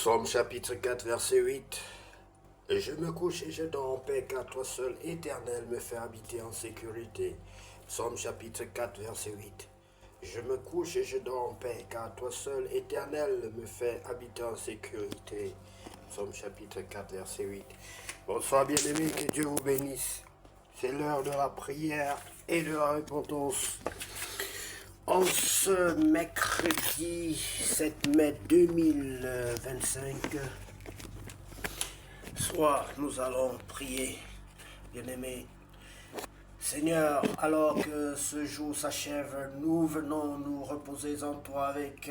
Psaume chapitre 4, verset 8. Je me couche et je dors en paix, car toi seul, Éternel, me fais habiter en sécurité. Psaume chapitre 4, verset 8. Je me couche et je dors en paix, car toi seul, Éternel, me fais habiter en sécurité. Psaume chapitre 4, verset 8. Bonsoir bien-aimés, que Dieu vous bénisse. C'est l'heure de la prière et de la repentance. En ce mercredi 7 mai 2025, nous allons prier, bien-aimés. Seigneur, alors que ce jour s'achève, nous venons nous reposer en toi avec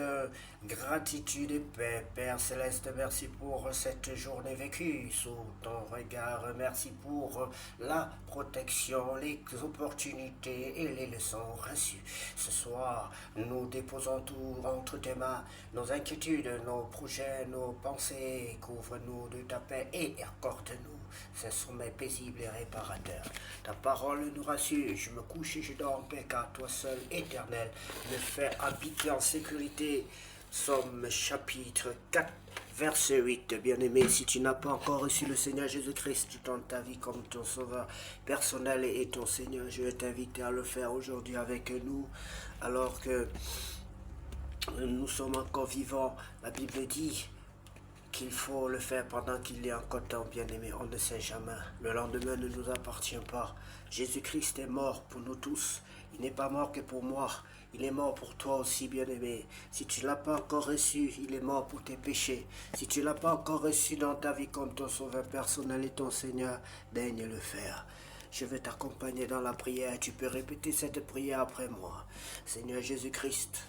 gratitude et paix. Père Céleste, merci pour cette journée vécue sous ton regard. Merci pour la protection, les opportunités et les leçons reçues. Ce soir, nous déposons tout entre tes mains, nos inquiétudes, nos projets, nos pensées. Couvre-nous de ta paix et accorde-nous ce sommeil paisible et réparateur. Ta parole nous rassure, je me couche et je dors en paix, car toi seul, Éternel, me fais habiter en sécurité. Psaume chapitre 4, verset 8. Bien-aimé, si tu n'as pas encore reçu le Seigneur Jésus-Christ dans ta vie comme ton sauveur personnel et ton Seigneur, je vais t'inviter à le faire aujourd'hui avec nous, alors que nous sommes encore vivants. La Bible dit qu'il faut le faire pendant qu'il est encore temps, bien-aimé. On ne sait jamais. Le lendemain ne nous appartient pas. Jésus-Christ est mort pour nous tous. Il n'est pas mort que pour moi. Il est mort pour toi aussi, bien-aimé. Si tu ne l'as pas encore reçu, il est mort pour tes péchés. Si tu ne l'as pas encore reçu dans ta vie comme ton sauveur personnel et ton Seigneur, daigne le faire. Je vais t'accompagner dans la prière. Tu peux répéter cette prière après moi. Seigneur Jésus-Christ,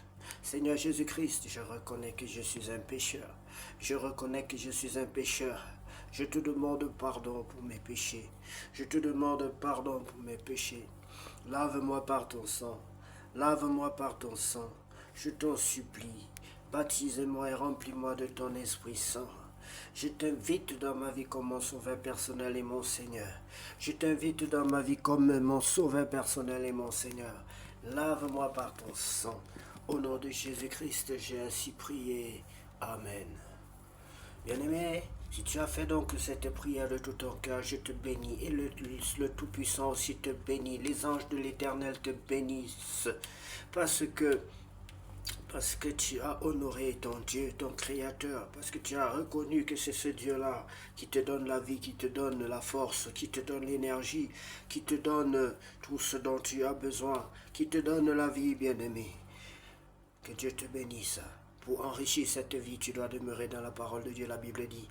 Seigneur Jésus-Christ, je reconnais que je suis un pécheur. Je reconnais que je suis un pécheur. Je te demande pardon pour mes péchés. Je te demande pardon pour mes péchés. Lave-moi par ton sang. Lave-moi par ton sang. Je t'en supplie. Baptise-moi et remplis-moi de ton Esprit Saint. Je t'invite dans ma vie comme mon sauveur personnel et mon Seigneur. Je t'invite dans ma vie comme mon sauveur personnel et mon Seigneur. Lave-moi par ton sang. Au nom de Jésus-Christ, j'ai ainsi prié. Amen. Bien-aimé, si tu as fait donc cette prière de tout ton cœur, je te bénis. Et le Tout-Puissant aussi te bénit. Les anges de l'Éternel te bénissent. Parce que tu as honoré ton Dieu, ton Créateur, parce que tu as reconnu que c'est ce Dieu-là qui te donne la vie, qui te donne la force, qui te donne l'énergie, qui te donne tout ce dont tu as besoin, qui te donne la vie, bien-aimé. Que Dieu te bénisse. Pour enrichir cette vie, tu dois demeurer dans la parole de Dieu. La Bible dit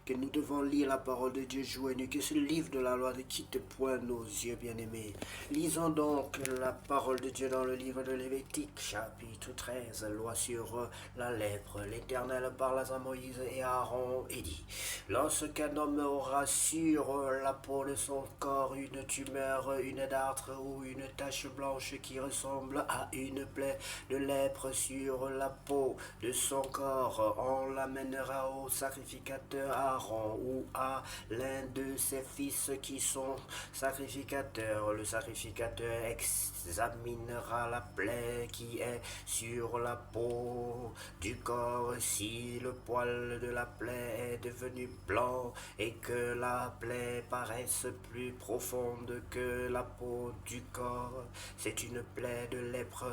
que nous devons lire la parole de Dieu jour et nuit, que ce livre de la loi ne quitte point nos yeux, bien-aimés. Lisons donc la parole de Dieu dans le livre de Lévitique, chapitre 13, loi sur la lèpre. L'Éternel parle à Moïse et à Aaron et dit: lorsqu'un homme aura sur la peau de son corps une tumeur, une dartre ou une tache blanche qui ressemble à une plaie de lèpre sur la peau de son corps, on l'amènera au sacrificateur Aaron ou à l'un de ses fils qui sont sacrificateurs. Le sacrificateur examinera la plaie qui est sur la peau du corps. Si le poil de la plaie est devenu blanc et que la plaie paraisse plus profonde que la peau du corps, c'est une plaie de lèpre.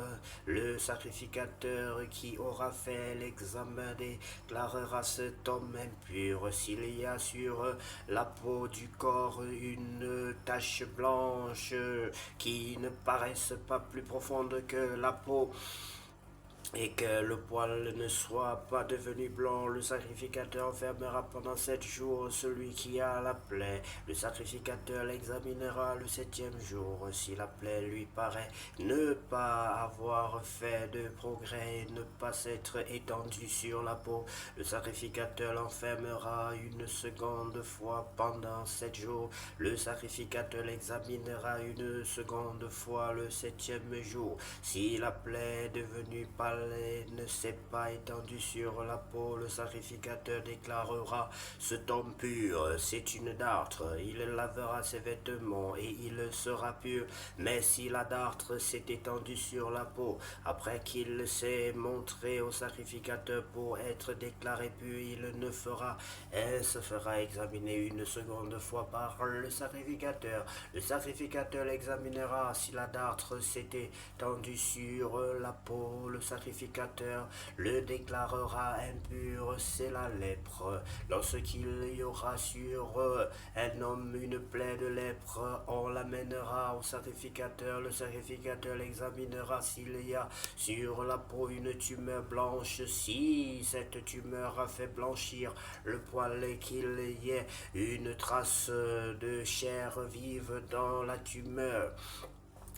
Le sacrificateur qui aura fait l'examen déclarera cet homme impur. S'il y a sur la peau du corps une tache blanche qui ne paraisse pas plus profonde que la peau, et que le poil ne soit pas devenu blanc, le sacrificateur enfermera pendant 7 jours celui qui a la plaie. Le sacrificateur l'examinera le 7e jour. Si la plaie lui paraît ne pas avoir fait de progrès et ne pas s'être étendue sur la peau, le sacrificateur l'enfermera une seconde fois pendant 7 jours. Le sacrificateur l'examinera une seconde fois le 7e jour. Si la plaie est devenue pâle poil ne s'est pas étendu sur la peau, le sacrificateur déclarera: cet homme pur, c'est une dartre. Il lavera ses vêtements et il sera pur. Mais si la dartre s'est étendue sur la peau, après qu'il s'est montré au sacrificateur pour être déclaré pur, elle se fera examiner une seconde fois par le sacrificateur. Le sacrificateur l'examinera. Si la dartre s'est étendue sur la peau, le sacrificateur le déclarera impur, c'est la lèpre. Lorsqu'il y aura sur un homme une plaie de lèpre, on l'amènera au sacrificateur. Le sacrificateur l'examinera. S'il y a sur la peau une tumeur blanche, si cette tumeur a fait blanchir le poil et qu'il y ait une trace de chair vive dans la tumeur,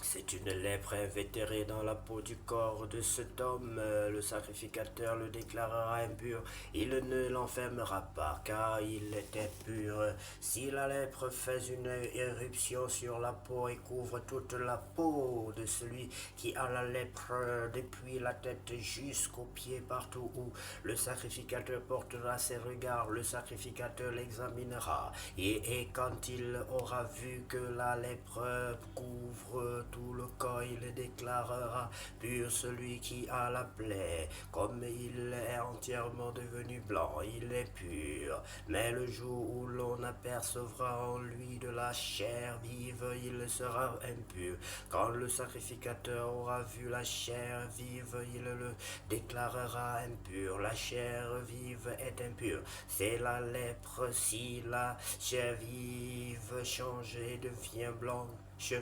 c'est une lèpre invétérée dans la peau du corps de cet homme. Le sacrificateur le déclarera impur. Il ne l'enfermera pas, car il était pur. Si la lèpre fait une éruption sur la peau et couvre toute la peau de celui qui a la lèpre, depuis la tête jusqu'aux pieds, partout où le sacrificateur portera ses regards, le sacrificateur l'examinera. Et quand il aura vu que la lèpre couvre tout le corps, il déclarera pur celui qui a la plaie. Comme il est entièrement devenu blanc, il est pur. Mais le jour où l'on apercevra en lui de la chair vive, il sera impur. Quand le sacrificateur aura vu la chair vive, il le déclarera impur. La chair vive est impure. C'est la lèpre. Si la chair vive change et devient blanche,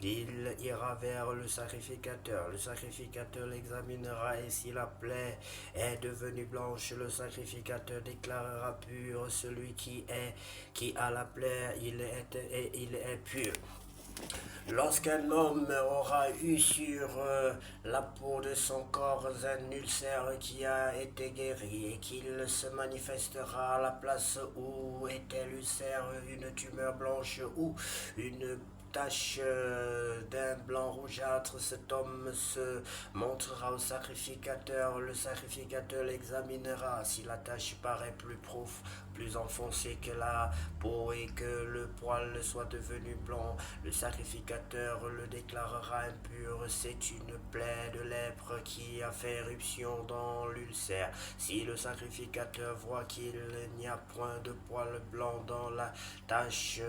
il ira vers le sacrificateur. Le sacrificateur l'examinera, et si la plaie est devenue blanche, le sacrificateur déclarera pur celui qui a la plaie, il est pur. Lorsqu'un homme aura eu sur la peau de son corps un ulcère qui a été guéri et qu'il se manifestera à la place où était l'ulcère une tumeur blanche ou une tache d'un blanc rougeâtre, cet homme se montrera au sacrificateur. Le sacrificateur l'examinera. Si la tache paraît plus enfoncée que la peau et que le poil soit devenu blanc, le sacrificateur le déclarera impur. C'est une plaie de lèpre qui a fait éruption dans l'ulcère. Si le sacrificateur voit qu'il n'y a point de poil blanc dans la tache,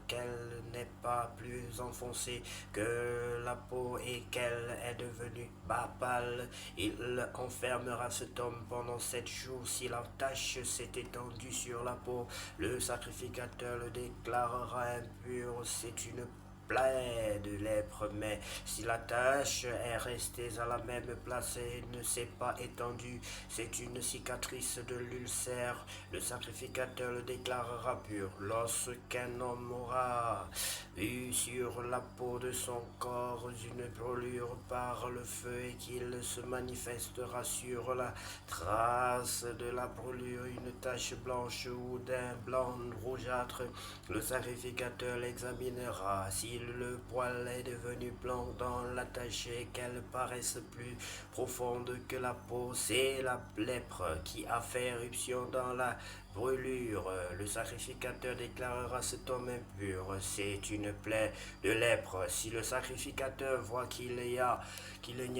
qu'elle n'est pas plus enfoncée que la peau et qu'elle est devenue pâle, il enfermera cet homme pendant 7 jours. Si la tache s'est étendue sur la peau, le sacrificateur le déclarera impur. C'est une plaie de lèpre, mais si la tache est restée à la même place et ne s'est pas étendue, c'est une cicatrice de l'ulcère. Le sacrificateur le déclarera pur. Lorsqu'un homme aura eu sur la peau de son corps une brûlure par le feu et qu'il se manifestera sur la trace de la brûlure une tache blanche ou d'un blanc rougeâtre, le sacrificateur l'examinera. Si le poil est devenu blanc dans la tache et qu'elle paraisse plus profonde que la peau, c'est la lèpre qui a fait éruption dans la brûlure. Le sacrificateur déclarera cet homme impur. C'est une plaie de lèpre. Si le sacrificateur voit qu'il n'y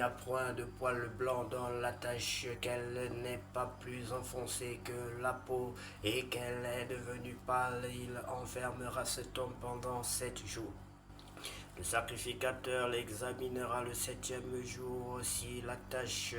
a point de poil blanc dans la tache, qu'elle n'est pas plus enfoncée que la peau et qu'elle est devenue pâle, il enfermera cet homme pendant 7 jours. Le sacrificateur l'examinera le 7e jour. Si la tache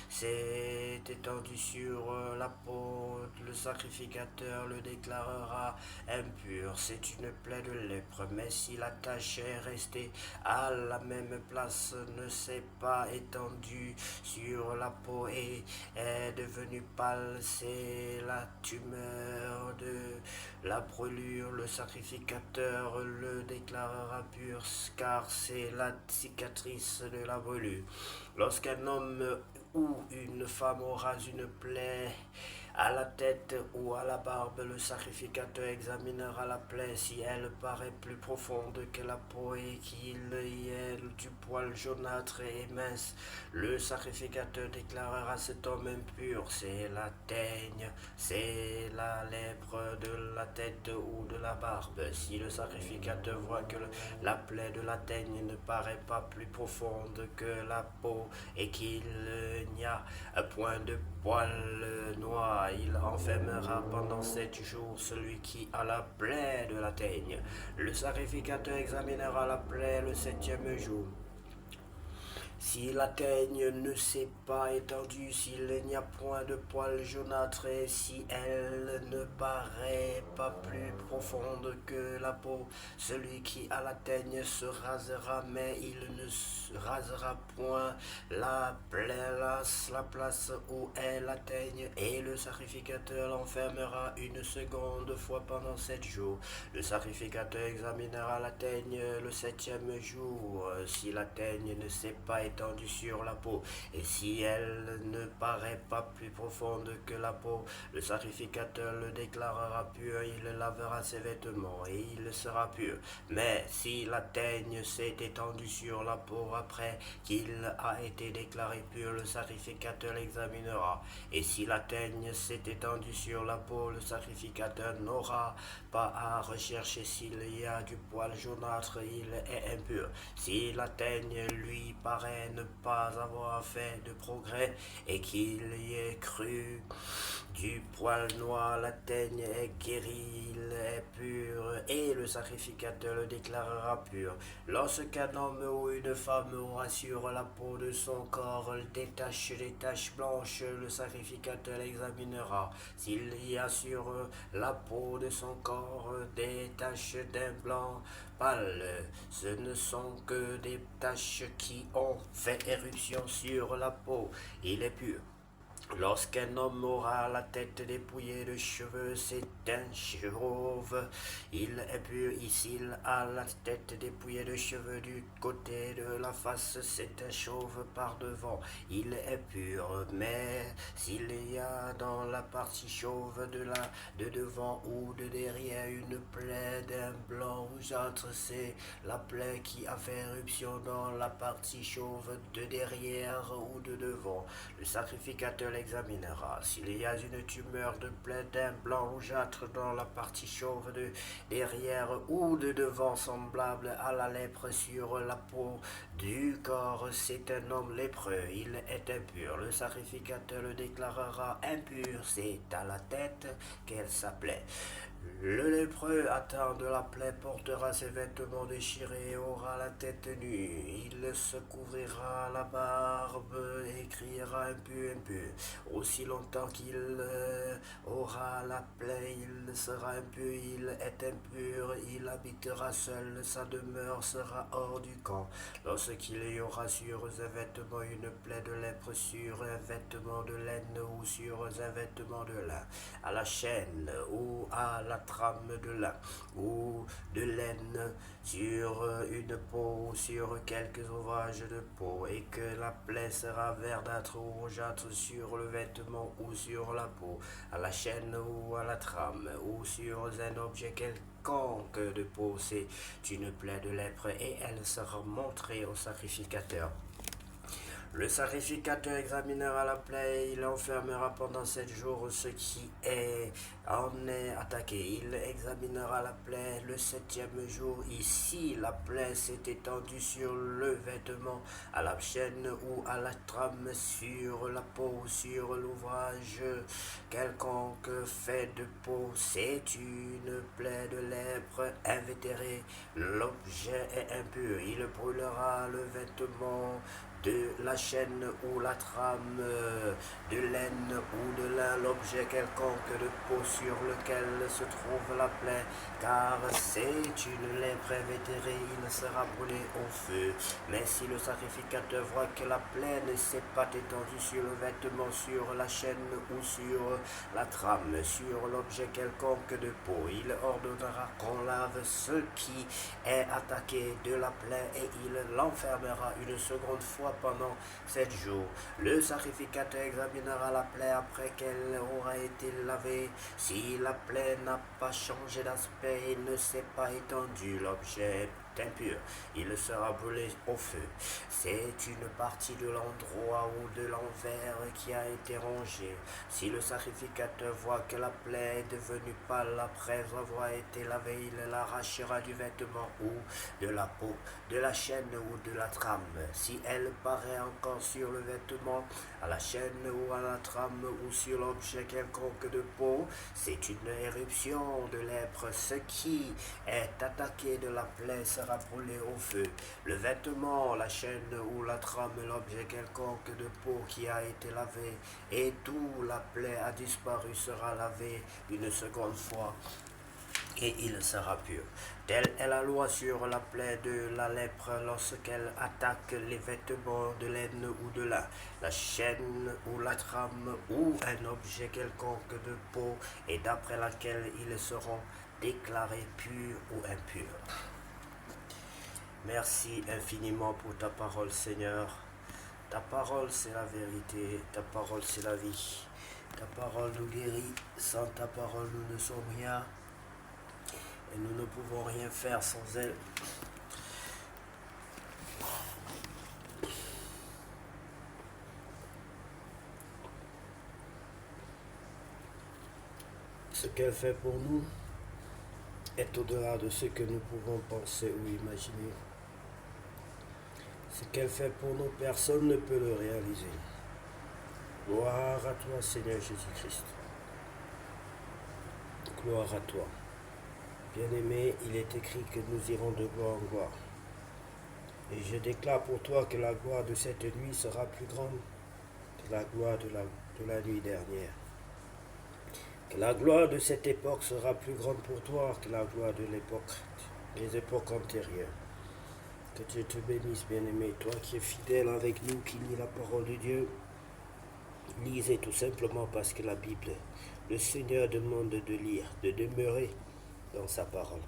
s'est étendue sur la peau, le sacrificateur le déclarera impur. C'est une plaie de lèpre. Mais si la tache est restée à la même place, ne s'est pas étendue sur la peau et est devenue pâle, c'est la tumeur de la brûlure. Le sacrificateur le déclarera pur, car c'est la cicatrice de la brûlure. Lorsqu'un homme ou une femme aura une plaie à la tête ou à la barbe, le sacrificateur examinera la plaie. Si elle paraît plus profonde que la peau et qu'il y ait du poil jaunâtre et mince, le sacrificateur déclarera cet homme impur. C'est la teigne, c'est la lèpre de la tête ou de la barbe. Si le sacrificateur voit que la plaie de la teigne ne paraît pas plus profonde que la peau et qu'il n'y a point de poil noir, il enfermera pendant 7 jours celui qui a la plaie de la teigne. Le sacrificateur examinera la plaie le 7e jour. Si la teigne ne s'est pas étendue, s'il n'y a point de poil jaunâtre et si elle ne paraît pas plus profonde que la peau, celui qui a la teigne se rasera, mais il ne se rasera point la place où est la teigne, et le sacrificateur l'enfermera une seconde fois pendant 7 jours. Le sacrificateur examinera la teigne le 7e jour. Si la teigne ne s'est pas étendue sur la peau, et si elle ne paraît pas plus profonde que la peau, le sacrificateur le déclarera pur, il lavera ses vêtements, et il sera pur. Mais si la teigne s'est étendue sur la peau après qu'il a été déclaré pur, le sacrificateur l'examinera. Et si la teigne s'est étendue sur la peau, le sacrificateur n'aura pas à rechercher s'il y a du poil jaunâtre, il est impur. Si la teigne lui paraît ne pas avoir fait de progrès et qu'il y ait cru du poil noir, la teigne est guérie, il est pur, et le sacrificateur le déclarera pur. Lorsqu'un homme ou une femme aura sur la peau de son corps des taches blanches, le sacrificateur l'examinera. S'il y a sur la peau de son corps des taches d'un blanc pâle, ce ne sont que des taches qui ont fait éruption sur la peau, il est pur. Lorsqu'un homme aura la tête dépouillée de cheveux, c'est un chauve, il est pur. S'il a la tête dépouillée de cheveux du côté de la face, c'est un chauve par devant, il est pur. Mais s'il y a dans la partie chauve de devant ou de derrière une plaie d'un blanc rougeâtre, c'est la plaie qui a fait éruption dans la partie chauve de derrière ou de devant. Le sacrificateur examinera. S'il y a une tumeur de plaie d'un blanc rougeâtre dans la partie chauve de derrière ou de devant semblable à la lèpre sur la peau du corps, c'est un homme lépreux, il est impur. Le sacrificateur le déclarera impur, c'est à la tête qu'elle s'appelait. Le lépreux atteint de la plaie portera ses vêtements déchirés et aura la tête nue. Il se couvrira la barbe et criera impur, impur. Aussi longtemps qu'il aura la plaie, il sera impur, il est impur, il habitera seul, sa demeure sera hors du camp. Lorsqu'il y aura sur un vêtement une plaie de lèpre, sur un vêtement de laine ou sur un vêtement de lin, à la chaîne ou à la trame de lin ou de laine, sur une peau ou sur quelques ouvrages de peau, et que la plaie sera verdâtre ou rougeâtre sur le vêtement ou sur la peau, à la chaîne ou à la trame, ou sur un objet quelconque de peau, c'est une plaie de lèpre, et elle sera montrée au sacrificateur. Le sacrificateur examinera la plaie et il enfermera pendant 7 jours ce qui en est attaqué. Il examinera la plaie le 7e jour. Ici, la plaie s'est étendue sur le vêtement, à la chaîne ou à la trame, sur la peau, sur l'ouvrage quelconque fait de peau. C'est une plaie de lèpre invétérée. L'objet est impur. Il brûlera le vêtement de la chaîne ou la trame de laine ou de lin, l'objet quelconque de peau sur lequel se trouve la plaie, car c'est une lèpre invétérée, il sera brûlé au feu. Mais si le sacrificateur voit que la plaie ne s'est pas étendue sur le vêtement, sur la chaîne ou sur la trame, sur l'objet quelconque de peau, il ordonnera qu'on lave ce qui est attaqué de la plaie et il l'enfermera une seconde fois fois pendant 7 jours. Le sacrificateur examinera la plaie après qu'elle aura été lavée. Si la plaie n'a pas changé d'aspect et ne s'est pas étendue, l'objet est impur. Il sera brûlé au feu. C'est une partie de l'endroit ou de l'envers qui a été rongée. Si le sacrificateur voit que la plaie est devenue pâle après avoir été lavée, il l'arrachera du vêtement ou de la peau, de la chaîne ou de la trame. Si elle paraît encore sur le vêtement, à la chaîne ou à la trame ou sur l'objet quelconque de peau, c'est une éruption de lèpre. Ce qui est attaqué de la plaie sera brûlé au feu. Le vêtement, la chaîne ou la trame, l'objet quelconque de peau qui a été lavé et d'où la plaie a disparu sera lavé une seconde fois et il sera pur. Telle est la loi sur la plaie de la lèpre lorsqu'elle attaque les vêtements de laine ou de lin, la chaîne ou la trame ou un objet quelconque de peau, et d'après laquelle ils seront déclarés purs ou impurs. Merci infiniment pour ta parole, Seigneur. Ta parole, c'est la vérité. Ta parole, c'est la vie. Ta parole nous guérit. Sans ta parole, nous ne sommes rien. Et nous ne pouvons rien faire sans elle. Ce qu'elle fait pour nous est au-delà de ce que nous pouvons penser ou imaginer. Ce qu'elle fait pour nous, personne ne peut le réaliser. Gloire à toi, Seigneur Jésus-Christ. Gloire à toi. Bien-aimé, il est écrit que nous irons de gloire en gloire. Et je déclare pour toi que la gloire de cette nuit sera plus grande que la gloire de la nuit dernière. Que la gloire de cette époque sera plus grande pour toi que la gloire de des époques antérieures. Que Dieu te bénisse, bien-aimé, toi qui es fidèle avec nous, qui lis la parole de Dieu. Lisez tout simplement parce que la Bible, le Seigneur demande de lire, de demeurer dans sa parole.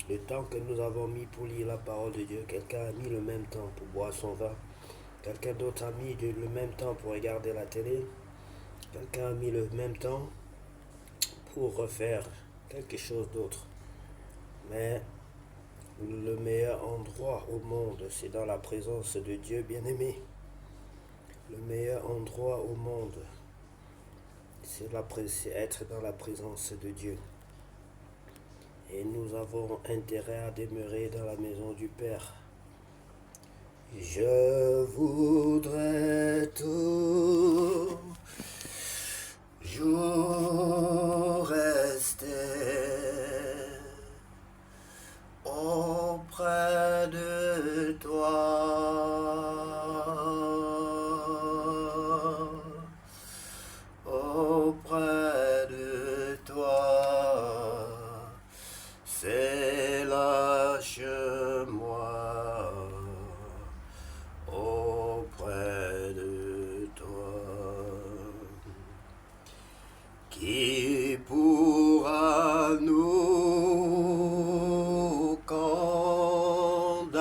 Le temps que nous avons mis pour lire la parole de Dieu, quelqu'un a mis le même temps pour boire son vin, quelqu'un d'autre a mis le même temps pour regarder la télé, quelqu'un a mis le même temps pour refaire quelque chose d'autre. Mais le meilleur endroit au monde, c'est dans la présence de Dieu, bien-aimé. Le meilleur endroit au monde, c'est être dans la présence de Dieu. Et nous avons intérêt à demeurer dans la maison du Père. Je voudrais toujours rester auprès de toi, auprès de toi. C'est lâche-moi auprès de toi. Qui pourra nous condamner?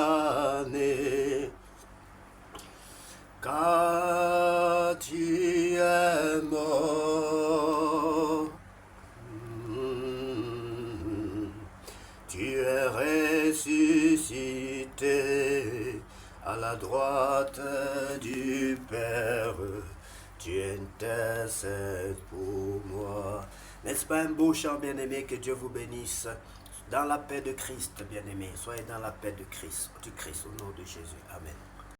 Car tu es mort. Tu es ressuscité à la droite du Père. Tu intercèdes pour moi. N'est-ce pas un beau chant, bien-aimé? Que Dieu vous bénisse. Dans la paix de Christ, bien-aimé. Soyez dans la paix de Christ, au nom de Jésus. Amen.